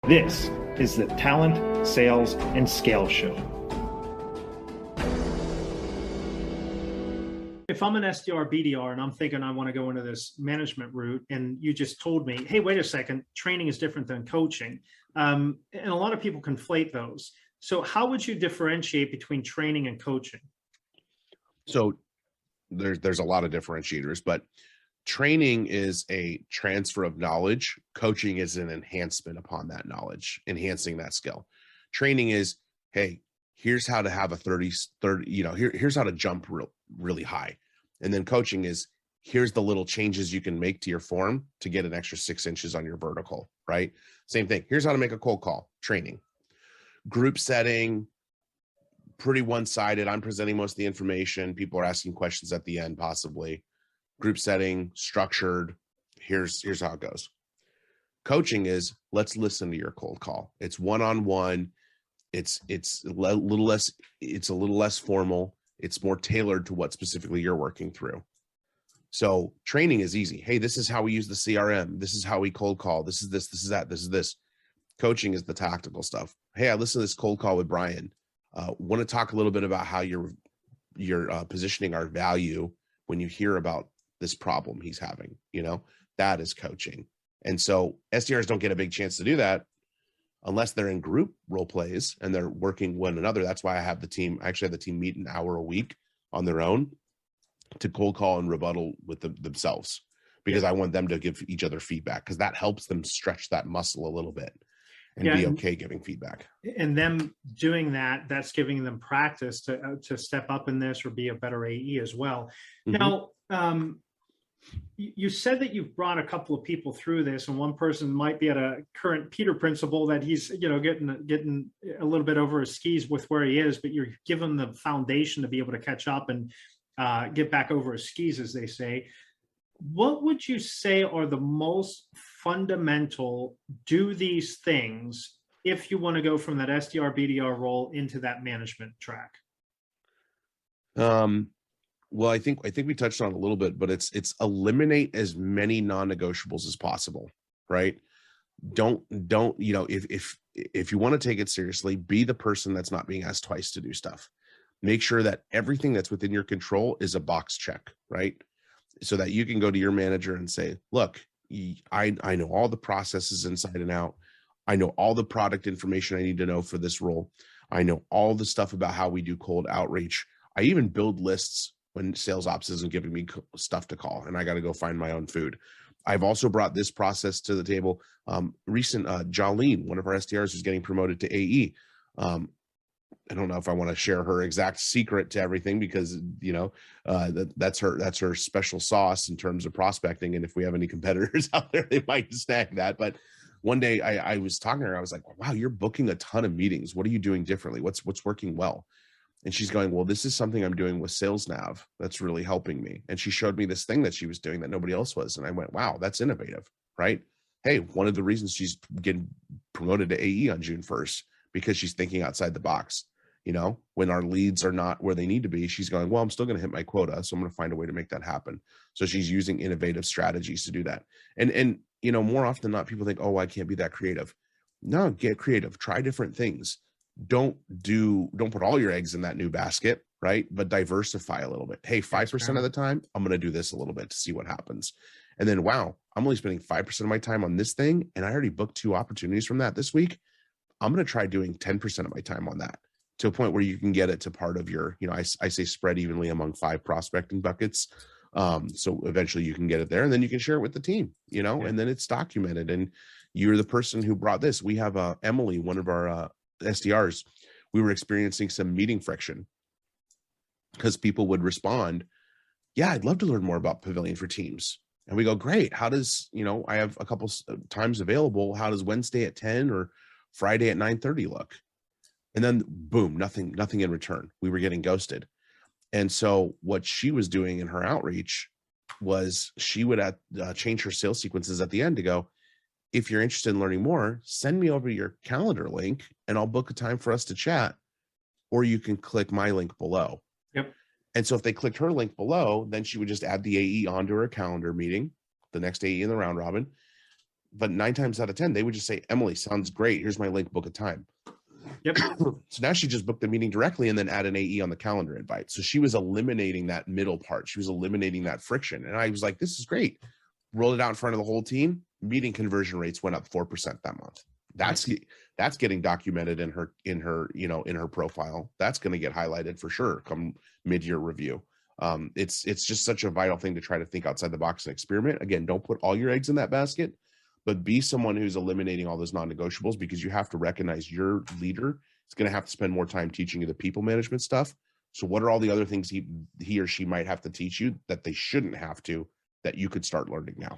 This is the Talent, Sales, and Scale Show. If I'm an SDR, BDR, and I'm thinking I want to go into this management route, and you just told me, hey, wait a second, training is different than coaching. And a lot of people conflate those. So how would you differentiate between training and coaching? So there's a lot of differentiators, but training is a transfer of knowledge. Coaching is an enhancement upon that knowledge, enhancing that skill. Training is, hey, here's how to have a 30, here's how to jump really high. And then coaching is, here's the little changes you can make to your form to get an extra 6 inches on your vertical, right? Same thing. Here's how to make a cold call. Training. Group setting, pretty one-sided. I'm presenting most of the information. People are asking questions at the end, possibly. Group setting, structured. Here's how it goes. Coaching is, let's listen to your cold call. It's one-on-one. It's a little less formal. It's more tailored to what specifically you're working through. So training is easy. Hey, this is how we use the CRM. This is how we cold call. This is this is that, this is this. Coaching is the tactical stuff. Hey, I listened to this cold call with Bryan. Want to talk a little bit about how you're positioning our value when you hear about this problem he's having. That is coaching. And so SDRs don't get a big chance to do that unless they're in group role plays and they're working one another. That's why I have the team. I actually have the team meet an hour a week on their own to cold call and rebuttal with themselves, because I want them to give each other feedback, because that helps them stretch that muscle a little bit and be okay giving feedback. And them doing that, that's giving them practice to step up in this or be a better AE as well. Mm-hmm. Now, you said that you've brought a couple of people through this, and one person might be at a current Peter principle that he's, getting a little bit over his skis with where he is, but you're giving the foundation to be able to catch up and get back over his skis, as they say. What would you say are the most fundamental do these things if you want to go from that SDR, BDR role into that management track? Well, I think we touched on it a little bit, but it's eliminate as many non-negotiables as possible, right? Don't, if you want to take it seriously, be the person that's not being asked twice to do stuff. Make sure that everything that's within your control is a box check, right? So that you can go to your manager and say, look, I know all the processes inside and out. I know all the product information I need to know for this role. I know all the stuff about how we do cold outreach. I even build lists when sales ops isn't giving me stuff to call and I got to go find my own food. I've also brought this process to the table. Jolene, one of our SDRs, is getting promoted to AE. I don't know if I want to share her exact secret to everything, because that's her special sauce in terms of prospecting. And if we have any competitors out there, they might snag that. But one day I was talking to her. I was like, wow, you're booking a ton of meetings. What are you doing differently? What's working well? And she's going, well, this is something I'm doing with Sales Nav that's really helping me. And she showed me this thing that she was doing that nobody else was. And I went, wow, that's innovative, right? Hey, one of the reasons she's getting promoted to AE on June 1st, because she's thinking outside the box. When our leads are not where they need to be, she's going, well, I'm still going to hit my quota, so I'm going to find a way to make that happen. So she's using innovative strategies to do that. And more often than not, people think, oh, I can't be that creative. No, get creative. Try different things. Don't put all your eggs in that new basket, right? But diversify a little bit. Hey, 5% of the time, I'm going to do this a little bit to see what happens. And then, wow, I'm only spending 5% of my time on this thing, and I already booked 2 opportunities from that this week. I'm going to try doing 10% of my time on that, to a point where you can get it to part of your, I say spread evenly among 5 prospecting buckets. So eventually you can get it there, and then you can share it with the team, and then it's documented, and you're the person who brought this. We have Emily, one of our SDRs. We were experiencing some meeting friction because people would respond, yeah, I'd love to learn more about Pavilion for Teams. And we go, great. How does, I have a couple times available. How does Wednesday at 10 or Friday at 9:30 look? And then boom, nothing in return. We were getting ghosted. And so what she was doing in her outreach was she would change her sales sequences at the end to go, if you're interested in learning more, send me over your calendar link and I'll book a time for us to chat, or you can click my link below. Yep. And so if they clicked her link below, then she would just add the AE onto her calendar meeting, the next AE in the round robin, but 9 times out of 10, they would just say, Emily, sounds great. Here's my link, book a time. Yep. So now she just booked the meeting directly and then add an AE on the calendar invite. So she was eliminating that middle part. She was eliminating that friction. And I was like, this is great. Rolled it out in front of the whole team. Meeting conversion rates went up 4% that month. That's getting documented in her profile. That's going to get highlighted for sure come mid-year review. It's just such a vital thing to try to think outside the box and experiment. Again, don't put all your eggs in that basket, but be someone who's eliminating all those non-negotiables, because you have to recognize your leader is going to have to spend more time teaching you the people management stuff. So what are all the other things he or she might have to teach you that they shouldn't have to, that you could start learning now?